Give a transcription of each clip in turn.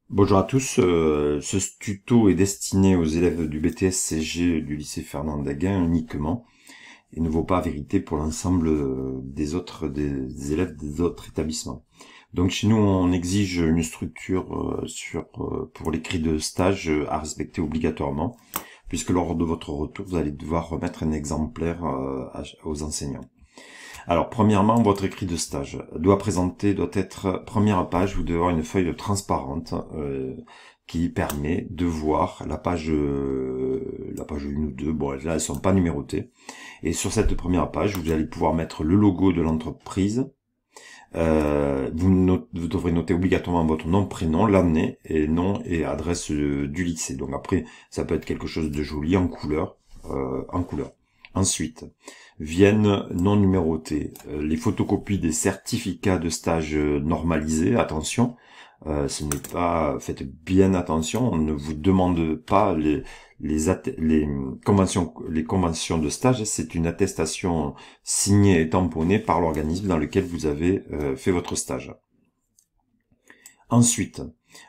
Bonjour à tous, ce tuto est destiné aux élèves du BTS-CG du lycée Fernand Daguin uniquement et ne vaut pas vérité pour l'ensemble des élèves des autres établissements. Donc chez nous on exige une structure pour l'écrit de stage à respecter obligatoirement, puisque lors de votre retour vous allez devoir remettre un exemplaire aux enseignants. Alors, premièrement, votre écrit de stage doit être, première page, vous devez avoir une feuille transparente qui permet de voir la page 1 ou 2, bon là elles sont pas numérotées, et sur cette première page, vous allez pouvoir mettre le logo de l'entreprise. Vous devrez noter obligatoirement votre nom, prénom, l'année, et nom et adresse du lycée. Donc après, ça peut être quelque chose de joli en couleur. Ensuite, viennent non numérotés les photocopies des certificats de stage normalisés. Attention, ce n'est pas, faites bien attention, on ne vous demande pas les conventions de stage. C'est une attestation signée et tamponnée par l'organisme dans lequel vous avez fait votre stage. Ensuite,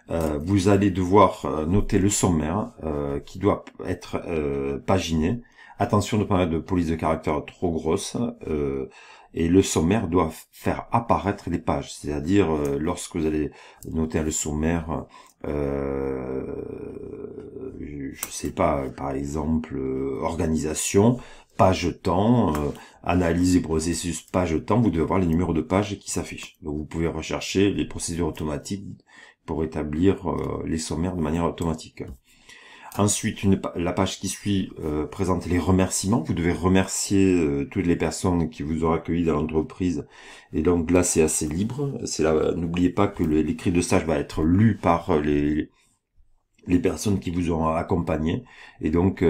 vous allez devoir noter le sommaire qui doit être paginé. Attention de ne pas mettre de police de caractère trop grosse. Et le sommaire doit faire apparaître les pages. C'est-à-dire, lorsque vous allez noter le sommaire, je sais pas, par exemple, organisation, page temps, analyse et processus, page temps, vous devez avoir les numéros de pages qui s'affichent. Donc vous pouvez rechercher les procédures automatiques pour établir les sommaires de manière automatique. Ensuite, la page qui suit présente les remerciements. Vous devez remercier toutes les personnes qui vous ont accueilli dans l'entreprise. Et donc là, c'est assez libre. N'oubliez pas que l'écrit de stage va être lu par les personnes qui vous ont accompagné. Et donc,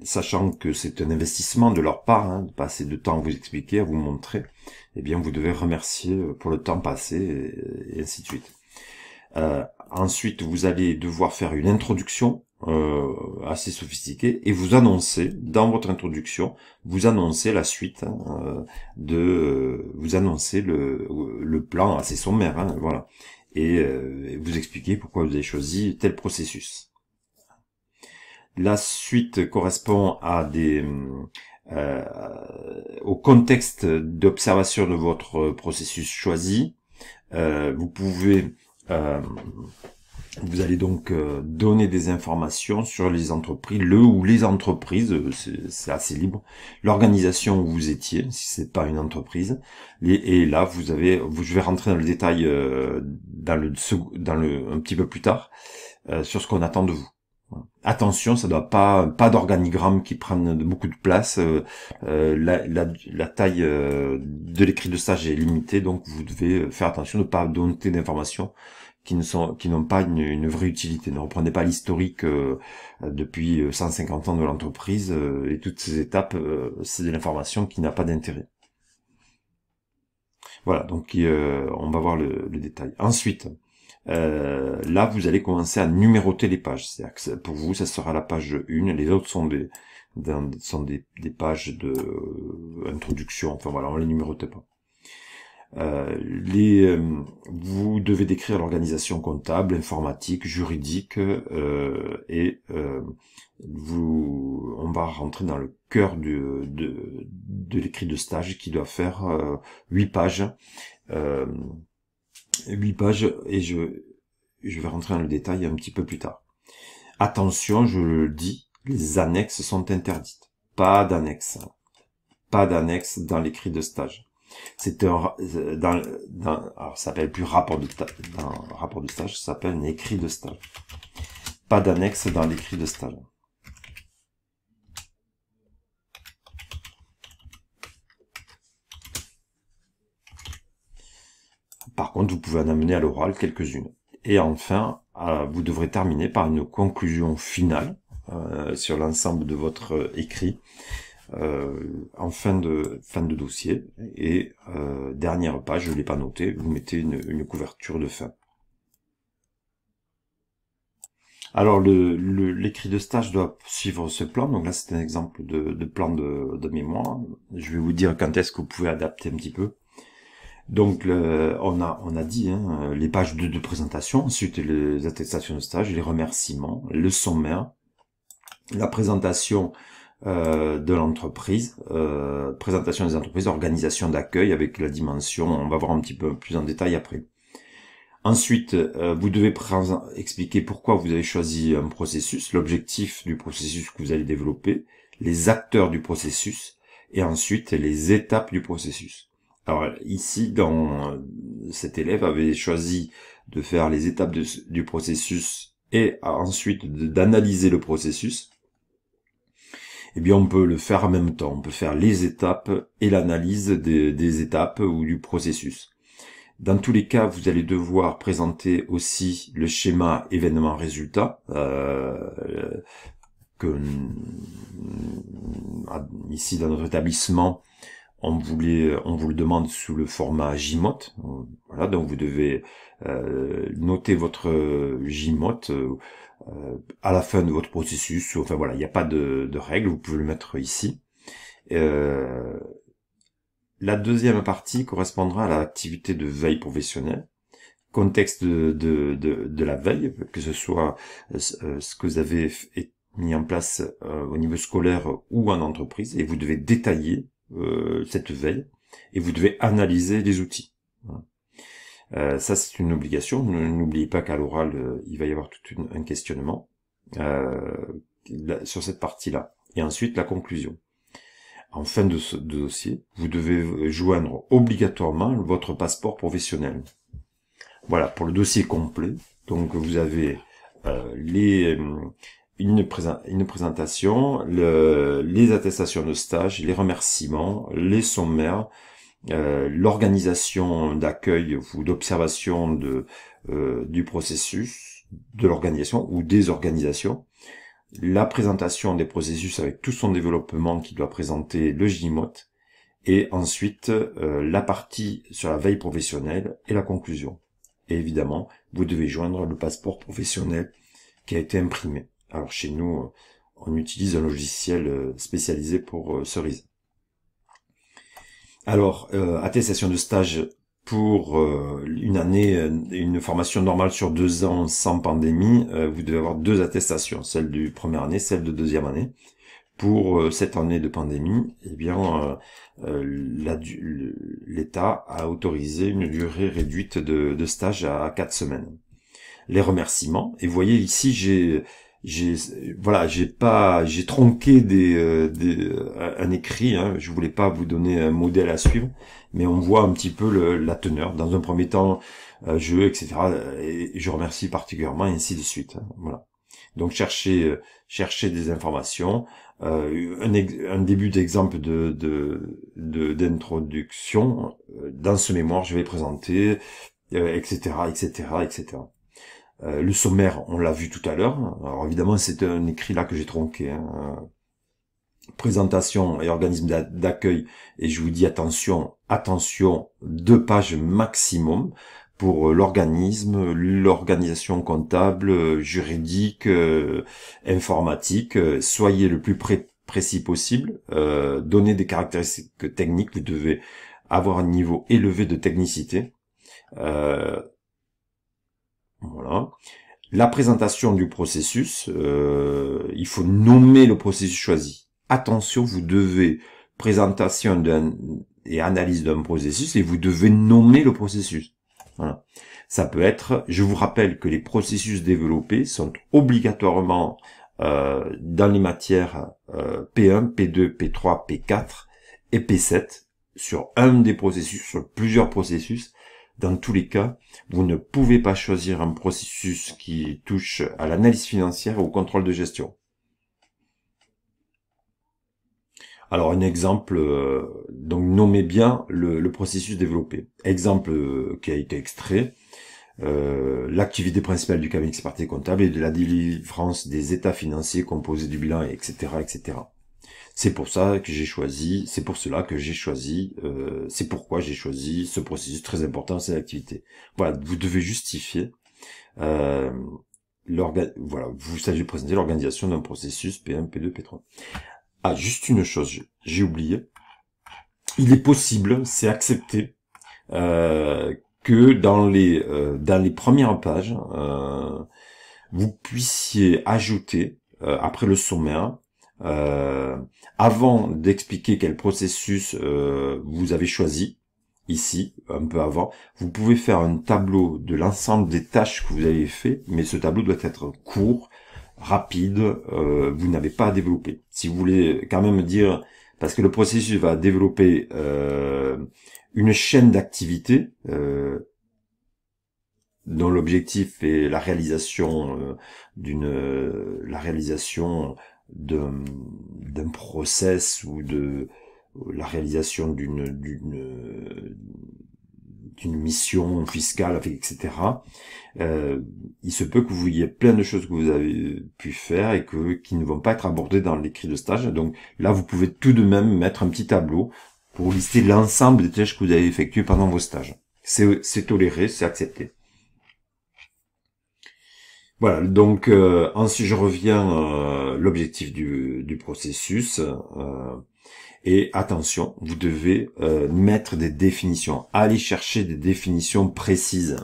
sachant que c'est un investissement de leur part, de passer de temps à vous expliquer, à vous montrer, eh bien, vous devez remercier pour le temps passé et ainsi de suite. Ensuite, vous allez devoir faire une introduction assez sophistiquée et vous annoncer, dans votre introduction, vous annoncez la suite, vous annoncez le plan assez sommaire, voilà, et vous expliquez pourquoi vous avez choisi tel processus. La suite correspond à au contexte d'observation de votre processus choisi. Vous allez donc donner des informations sur les entreprises, les entreprises, c'est assez libre, l'organisation où vous étiez, si c'est pas une entreprise, et là je vais rentrer dans le détail un petit peu plus tard sur ce qu'on attend de vous. Attention, ça doit pas d'organigramme qui prenne beaucoup de place. La taille de l'écrit de stage est limitée, donc vous devez faire attention de ne pas donner d'informations qui n'ont pas une vraie utilité. Ne reprenez pas l'historique depuis 150 ans de l'entreprise et toutes ces étapes, c'est de l'information qui n'a pas d'intérêt. Voilà, donc on va voir le détail. Ensuite, là, vous allez commencer à numéroter les pages. C'est-à-dire que pour vous, ça sera la page 1. Les autres sont des pages de introduction. Enfin voilà, on les numérote pas. Vous devez décrire l'organisation comptable, informatique, juridique, et on va rentrer dans le cœur de l'écrit de stage qui doit faire 8 pages. 8 pages, et je vais rentrer dans le détail un petit peu plus tard. Attention, je le dis, les annexes sont interdites. Pas d'annexes. Pas d'annexes dans l'écrit de stage. C'est alors ça s'appelle plus rapport de stage, ça s'appelle un écrit de stage. Pas d'annexe dans l'écrit de stage. Par contre, vous pouvez en amener à l'oral quelques-unes. Et enfin, vous devrez terminer par une conclusion finale sur l'ensemble de votre écrit en fin de dossier. Et dernière page, je ne l'ai pas noté, vous mettez une couverture de fin. Alors l'écrit de stage doit suivre ce plan. Donc là c'est un exemple de plan de mémoire. Je vais vous dire quand est-ce que vous pouvez adapter un petit peu. Donc on a dit les pages de présentation, ensuite les attestations de stage, les remerciements, le sommaire, la présentation de l'entreprise, présentation des entreprises, organisation d'accueil avec la dimension, on va voir un petit peu plus en détail après. Ensuite, vous devez expliquer pourquoi vous avez choisi un processus, l'objectif du processus que vous allez développer, les acteurs du processus, et ensuite les étapes du processus. Alors ici, cet élève avait choisi de faire les étapes du processus et ensuite d'analyser le processus. Eh bien, on peut le faire en même temps. On peut faire les étapes et l'analyse des étapes ou du processus. Dans tous les cas, vous allez devoir présenter aussi le schéma événement-résultat que ici dans notre établissement, on vous le demande sous le format JMOT. Voilà, donc vous devez noter votre JMOT à la fin de votre processus. Enfin voilà, il n'y a pas de règle, vous pouvez le mettre ici. La deuxième partie correspondra à l'activité de veille professionnelle, contexte de la veille, que ce soit ce que vous avez mis en place au niveau scolaire ou en entreprise, et vous devez détailler cette veille, et vous devez analyser les outils. Voilà. Ça, c'est une obligation. N'oubliez pas qu'à l'oral, il va y avoir tout un questionnement sur cette partie-là. Et ensuite, la conclusion. En fin de dossier, vous devez joindre obligatoirement votre passeport professionnel. Voilà, pour le dossier complet. Donc, vous avez une présentation, les attestations de stage, les remerciements, les sommaires, l'organisation d'accueil ou d'observation du processus, de l'organisation ou des organisations, la présentation des processus avec tout son développement qui doit présenter le JMOT, et ensuite la partie sur la veille professionnelle et la conclusion. Et évidemment, vous devez joindre le passeport professionnel qui a été imprimé. Alors chez nous, on utilise un logiciel spécialisé pour Cerise. Alors, attestation de stage pour une année, une formation normale sur 2 ans sans pandémie, vous devez avoir 2 attestations, celle du première année, celle de deuxième année. Pour cette année de pandémie, eh bien, l'État a autorisé une durée réduite de stage à 4 semaines. Les remerciements, et vous voyez ici, j'ai tronqué un écrit, je voulais pas vous donner un modèle à suivre, mais on voit un petit peu la teneur. Dans un premier temps, etc. Et je remercie particulièrement, et ainsi de suite. Voilà. Donc cherchez des informations, un début d'exemple d'introduction. Dans ce mémoire, je vais présenter, etc., etc., etc. Le sommaire, on l'a vu tout à l'heure. Alors évidemment, c'est un écrit là que j'ai tronqué. Présentation et organisme d'accueil. Et je vous dis attention, 2 pages maximum pour l'organisme, l'organisation comptable, juridique, informatique. Soyez le plus précis possible. Donnez des caractéristiques techniques. Vous devez avoir un niveau élevé de technicité. Voilà. La présentation du processus, il faut nommer le processus choisi. Attention, vous devez présentation et analyse d'un processus et vous devez nommer le processus. Voilà. Ça peut être, je vous rappelle que les processus développés sont obligatoirement dans les matières P1, P2, P3, P4 et P7 sur un des processus, sur plusieurs processus. Dans tous les cas, vous ne pouvez pas choisir un processus qui touche à l'analyse financière ou au contrôle de gestion. Alors un exemple, donc nommez bien le processus développé. Exemple qui a été extrait, l'activité principale du cabinet d'expertise comptable est de la délivrance des états financiers composés du bilan, etc., etc. C'est pour ça que j'ai choisi, c'est pourquoi j'ai choisi ce processus très important, c'est l'activité. Voilà, vous devez justifier, voilà, vous savez présenter l'organisation d'un processus P1, P2, P3. Juste une chose, j'ai oublié. Il est possible, c'est accepté, que dans les premières pages, vous puissiez ajouter, après le sommaire, avant d'expliquer quel processus vous avez choisi, ici, un peu avant, vous pouvez faire un tableau de l'ensemble des tâches que vous avez fait, mais ce tableau doit être court, rapide, vous n'avez pas à développer. Si vous voulez quand même dire, parce que le processus va développer une chaîne d'activités, dont l'objectif est la réalisation la réalisation d'un process ou de la réalisation d'une mission fiscale, etc. Il se peut que vous voyez plein de choses que vous avez pu faire et qui ne vont pas être abordées dans l'écrit de stage. Donc là, vous pouvez tout de même mettre un petit tableau pour lister l'ensemble des tâches que vous avez effectuées pendant vos stages. C'est toléré, c'est accepté. Voilà, donc ensuite je reviens l'objectif du processus. Et attention, vous devez mettre des définitions. Allez chercher des définitions précises,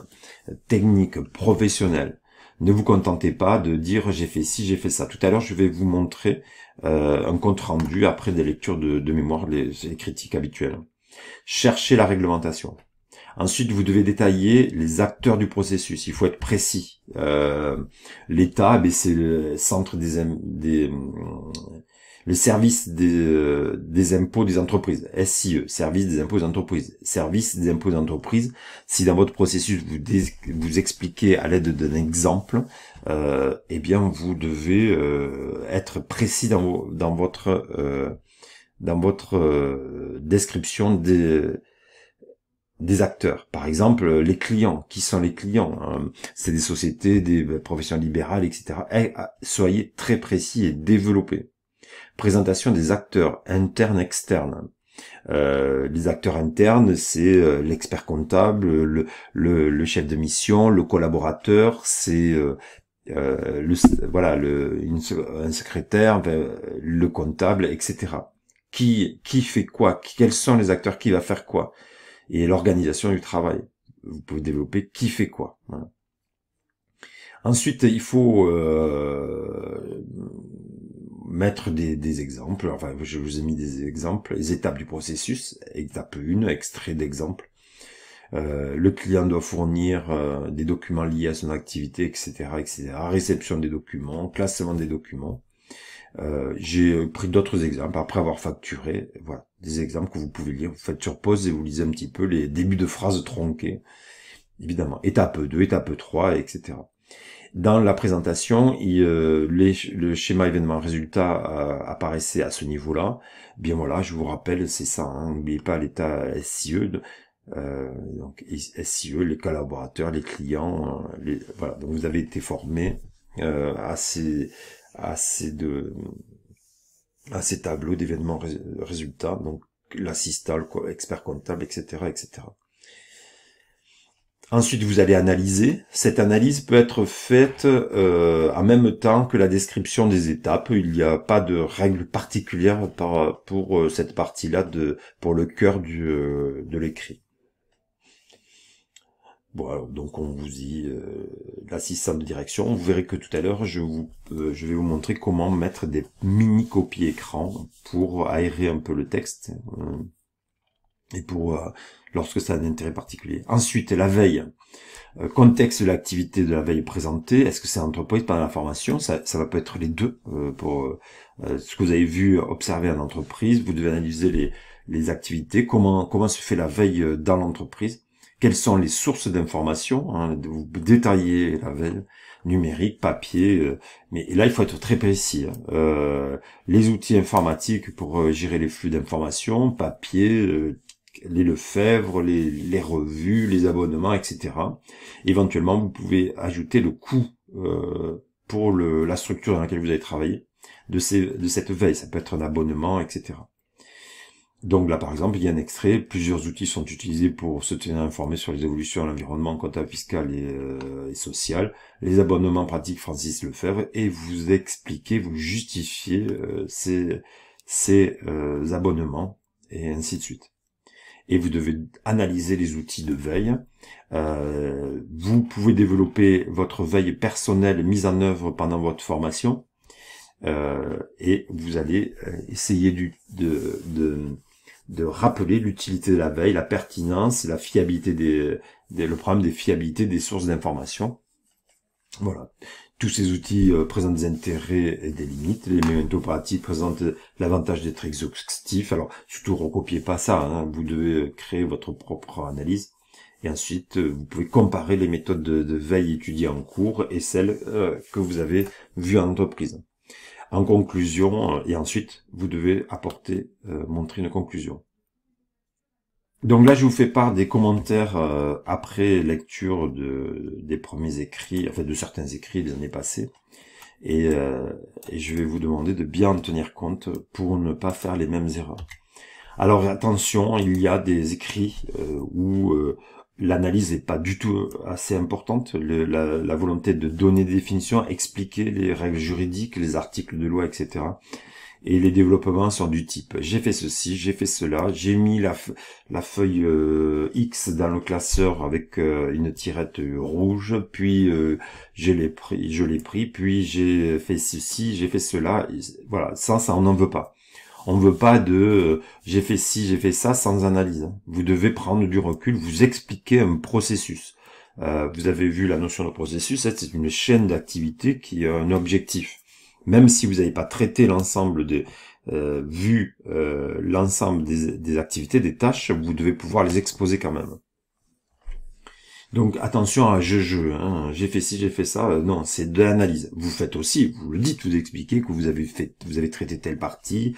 techniques, professionnelles. Ne vous contentez pas de dire j'ai fait ci, j'ai fait ça. Tout à l'heure, je vais vous montrer un compte rendu après des lectures de mémoire, les critiques habituelles. Cherchez la réglementation. Ensuite, vous devez détailler les acteurs du processus. Il faut être précis. L'État, c'est le centre le service des impôts des entreprises, SIE, service des impôts des entreprises. Service des impôts des entreprises, si dans votre processus vous expliquez à l'aide d'un exemple, eh bien vous devez être précis dans votre description des acteurs. Par exemple, les clients. Qui sont les clients? C'est des sociétés, des professions libérales, etc. Soyez très précis et développés. Présentation des acteurs internes, externes. Les acteurs internes, c'est l'expert comptable, le chef de mission, le collaborateur, c'est un secrétaire, le comptable, etc. Qui fait quoi? Quels sont les acteurs? Qui va faire quoi? Et l'organisation du travail. Vous pouvez développer qui fait quoi. Voilà. Ensuite, il faut mettre des exemples. Enfin, je vous ai mis des exemples. Les étapes du processus. Étape 1, extrait d'exemple. Le client doit fournir des documents liés à son activité, etc., etc. Réception des documents, classement des documents. J'ai pris d'autres exemples après avoir facturé. Voilà, des exemples que vous pouvez lire. Vous faites sur pause et vous lisez un petit peu les débuts de phrases tronquées. Évidemment, étape 2, étape 3, etc. Dans la présentation, le schéma événement résultat apparaissait à ce niveau-là. Bien voilà, je vous rappelle, c'est ça. N'oubliez pas l'état SIE. Donc SIE, les collaborateurs, les clients. Voilà, donc vous avez été formé à ces tableaux d'événements résultats, donc l'assistant, expert comptable, etc., etc. Ensuite, vous allez analyser. Cette analyse peut être faite en même temps que la description des étapes. Il n'y a pas de règle particulière pour cette partie-là, pour le cœur de l'écrit. Bon, donc on vous dit l'assistant de direction. Vous verrez que tout à l'heure, je vais vous montrer comment mettre des mini copies écran pour aérer un peu le texte et pour lorsque ça a un intérêt particulier. Ensuite, la veille. Contexte de l'activité de la veille présentée. Est-ce que c'est entreprise pendant la formation? Ça va peut être les deux. Pour ce que vous avez vu, observer en entreprise, vous devez analyser les activités. Comment se fait la veille dans l'entreprise? Quelles sont les sources d'informations, vous détaillez la veille, numérique, papier, mais là il faut être très précis. Les outils informatiques pour gérer les flux d'informations, papier, les Lefebvre, les revues, les abonnements, etc. Éventuellement, vous pouvez ajouter le coût pour la structure dans laquelle vous allez travailler de cette veille. Ça peut être un abonnement, etc. Donc là, par exemple, il y a un extrait. Plusieurs outils sont utilisés pour se tenir informé sur les évolutions de l'environnement comptable, fiscal et social. Les abonnements pratiques Francis Lefebvre, et vous expliquez, vous justifiez ces abonnements, et ainsi de suite. et vous devez analyser les outils de veille. Vous pouvez développer votre veille personnelle mise en œuvre pendant votre formation, et vous allez essayer de rappeler l'utilité de la veille, la pertinence, la fiabilité le problème des fiabilités des sources d'information. Voilà. Tous ces outils présentent des intérêts et des limites. Les méthodes pratiques présentent l'avantage d'être exhaustifs. Alors, surtout, recopiez pas ça, hein. Vous devez créer votre propre analyse. Et ensuite, vous pouvez comparer les méthodes de veille étudiées en cours et celles que vous avez vues en entreprise. En conclusion, et ensuite, vous devez montrer une conclusion. Donc là, je vous fais part des commentaires après lecture des premiers écrits, enfin de certains écrits des années passées. Et je vais vous demander de bien en tenir compte pour ne pas faire les mêmes erreurs. Alors attention, il y a des écrits où l'analyse n'est pas du tout assez importante. La volonté de donner des définitions, expliquer les règles juridiques, les articles de loi, etc. Et les développements sont du type j'ai fait ceci, j'ai fait cela, j'ai mis la feuille X dans le classeur avec une tirette rouge, puis je l'ai pris, puis j'ai fait ceci, j'ai fait cela. Voilà, ça on n'en veut pas. On veut pas de j'ai fait ci, j'ai fait ça sans analyse. Vous devez prendre du recul, vous expliquer un processus. Vous avez vu la notion de processus, c'est une chaîne d'activité qui a un objectif. Même si vous n'avez pas traité l'ensemble l'ensemble des activités, des tâches, vous devez pouvoir les exposer quand même. Donc attention à hein, j'ai fait ci, j'ai fait ça. Non, c'est de l'analyse. Vous faites aussi, vous le dites, vous expliquez que vous avez traité telle partie,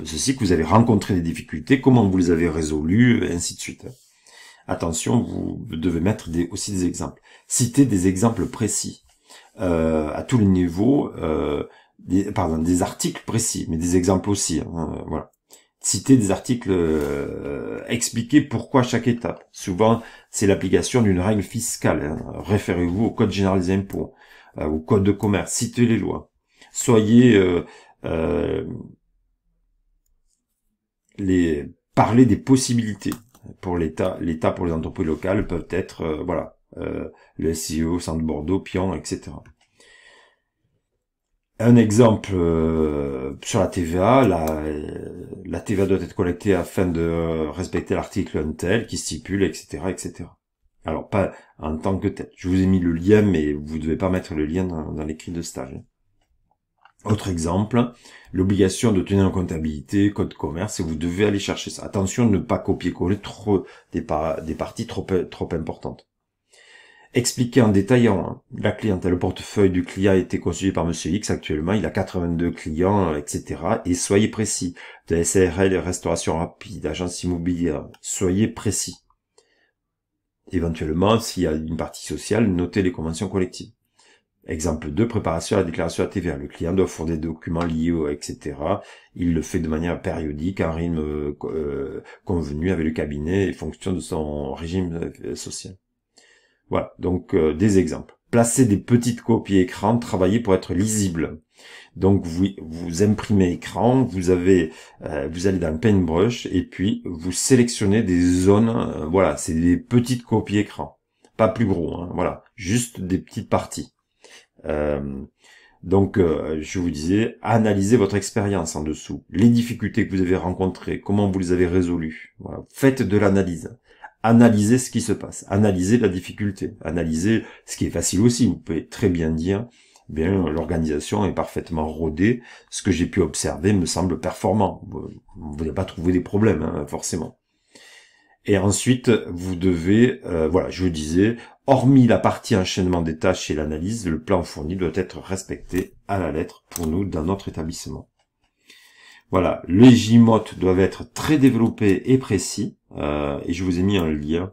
ceci, que vous avez rencontré des difficultés, comment vous les avez résolues, et ainsi de suite. Attention, vous devez mettre aussi des exemples. Citez des exemples précis à tous les niveaux. Des articles précis, mais des exemples aussi. Hein, voilà. Citer des articles, expliquer pourquoi chaque étape. Souvent, c'est l'application d'une règle fiscale. Hein. Référez-vous au Code général des impôts, au Code de commerce. Citez les lois. Parlez des possibilités pour l'État. L'État pour les entreprises locales peuvent être, le SIO, Centre Bordeaux, Pion, etc. Un exemple sur la TVA, la TVA doit être collectée afin de respecter l'article un tel qui stipule, etc., etc. Alors pas en tant que tel. Je vous ai mis le lien, mais vous ne devez pas mettre le lien dans l'écrit de stage. Autre exemple, l'obligation de tenir en comptabilité, code commerce, et vous devez aller chercher ça. Attention de ne pas copier-coller des parties trop importantes. Expliquer en détaillant la clientèle. Le portefeuille du client a été constitué par Monsieur X actuellement, il a 82 clients, etc. Et soyez précis. De SARL, restauration rapide, agence immobilière, soyez précis. Éventuellement, s'il y a une partie sociale, notez les conventions collectives. Exemple 2, préparation à la déclaration à TVA. Le client doit fournir des documents liés, etc. Il le fait de manière périodique, en rythme convenu avec le cabinet et fonction de son régime social. Voilà, donc des exemples. Placez des petites copies écran, travaillez pour être lisible. Donc vous imprimez écran, vous allez dans Paintbrush et puis vous sélectionnez des zones, voilà, c'est des petites copies écran, pas plus gros, hein, voilà, juste des petites parties. Donc je vous disais, analysez votre expérience en dessous, les difficultés que vous avez rencontrées, comment vous les avez résolues. Voilà. Faites de l'analyse. Analysez ce qui se passe, analysez la difficulté, analysez ce qui est facile aussi. Vous pouvez très bien dire, l'organisation est parfaitement rodée, ce que j'ai pu observer me semble performant. Vous n'allez pas trouver des problèmes, hein, forcément. Et ensuite, vous devez, je vous disais, hormis la partie enchaînement des tâches et l'analyse, le plan fourni doit être respecté à la lettre pour nous dans notre établissement. Voilà, les JMOT doivent être très développés et précis, et je vous ai mis un lien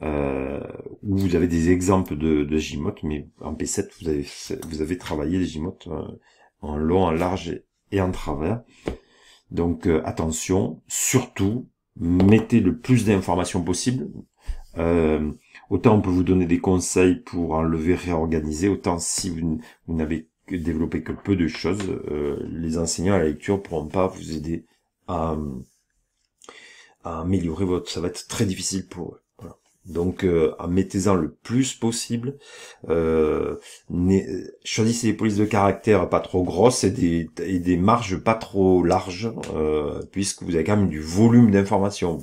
où vous avez des exemples de JMOT, mais en P7 vous avez travaillé les JMOT en long, en large et en travers. Donc attention, surtout mettez le plus d'informations possible. Autant on peut vous donner des conseils pour enlever, réorganiser, autant si vous n'avez développer que peu de choses, les enseignants à la lecture pourront pas vous aider à à améliorer ça va être très difficile pour eux. Voilà. Donc, mettez-en le plus possible. Choisissez des polices de caractère pas trop grosses et des marges pas trop larges, puisque vous avez quand même du volume d'informations.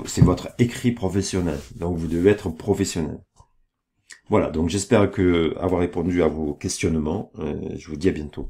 C'est votre écrit professionnel, donc vous devez être professionnel. Voilà, donc j'espère avoir répondu à vos questionnements. Je vous dis à bientôt.